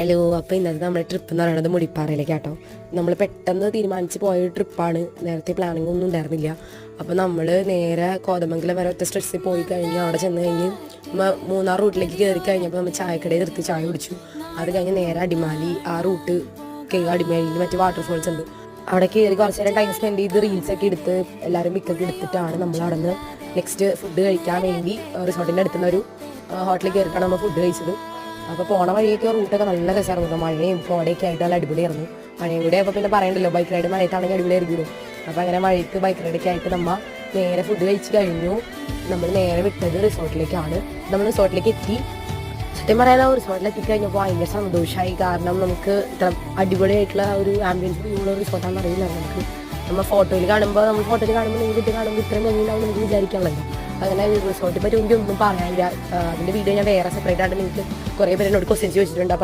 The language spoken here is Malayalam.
ഹലോ, അപ്പോൾ ഇന്നത്തെ നമ്മുടെ ട്രിപ്പ് എന്ന് പറയുന്നത് മുടിപ്പാറയിലേക്ക് കേട്ടോ. നമ്മൾ പെട്ടെന്ന് തീരുമാനിച്ച് പോയ ട്രിപ്പാണ്. നേരത്തെ പ്ലാനിങ് ഒന്നും ഉണ്ടായിരുന്നില്ല. അപ്പോൾ നമ്മൾ നേരെ കോതമംഗലം വരെ ഒറ്റ സ്ട്രെസ്സിൽ പോയി കഴിഞ്ഞ് അവിടെ ചെന്ന് കഴിഞ്ഞ് മൂന്നാർ റൂട്ടിലേക്ക് കയറി കഴിഞ്ഞപ്പോൾ നമ്മൾ ചായക്കടയിൽ നിർത്തി ചായ കുടിച്ചു. അത് കഴിഞ്ഞ് നേരെ അടിമാലി ആ റൂട്ട് അടിമാലിയിൽ മറ്റ് വാട്ടർഫോൾസ് ഉണ്ട്. അവിടെ കയറി കുറച്ച് നേരം ടൈം സ്പെൻഡ് ചെയ്ത് റീൽസൊക്കെ എടുത്ത് എല്ലാവരും പിക്കൊക്കെ എടുത്തിട്ടാണ് നമ്മൾ അവിടെ നിന്ന് നെക്സ്റ്റ് ഫുഡ് കഴിക്കാൻ വേണ്ടി റിസോർട്ടിൻ്റെ അടുത്തുള്ള ഒരു ഹോട്ടലിൽ കയറിയിട്ടാണ് നമ്മൾ ഫുഡ് കഴിച്ചത്. അപ്പോൾ പോണ വഴിയൊക്കെ റൂട്ടൊക്കെ നല്ല രസമായിരുന്നു. മഴയും കോടയൊക്കെ ആയിട്ട് നല്ല അടിപൊളിയായിരുന്നു. മഴയും കൂടെ അപ്പോൾ പിന്നെ പറയണ്ടല്ലോ, ബൈക്ക് റൈഡ് മഴയത്താണെങ്കിൽ അടിപൊളിയായിരിക്കും. അപ്പോൾ അങ്ങനെ മഴയ്ക്ക് ബൈക്ക് റൈഡൊക്കെ ആയിട്ട് നമ്മൾ നേരെ ഫുഡ് കഴിച്ച് കഴിഞ്ഞു. നമ്മൾ നേരെ വിട്ടത് റിസോർട്ടിലേക്കാണ്. നമ്മൾ റിസോർട്ടിലേക്ക് എത്തി. സത്യം പറയാൻ റിസോർട്ടിലെത്തി കഴിഞ്ഞപ്പോൾ ഭയങ്കര സന്തോഷമായി. കാരണം നമുക്ക് ഇത്ര അടിപൊളിയായിട്ടുള്ള ഒരു ആംബിയൻസ് ഉള്ള റിസോർട്ടാണെന്ന് അറിയില്ല. നമ്മൾ ഫോട്ടോയിൽ കാണുമ്പോൾ നിങ്ങൾക്ക് ഇത് കാണുമ്പോൾ ഇത്രയും ഭംഗിയിലാവും നമുക്ക് വിചാരിക്കാനുള്ളത്. അങ്ങനെ റിസോർട്ടിനെ പറ്റി ഒന്നും പറയാനില്ല. അതിൻ്റെ വീഡിയോ ഞാൻ വേറെ സെപ്പറേറ്റ് ആയിട്ട് നിങ്ങൾക്ക് കുറേ പേര് എന്നോട് ക്വസ്റ്റ്യൻസ് ചോദിച്ചിട്ടുണ്ട്. അപ്പോൾ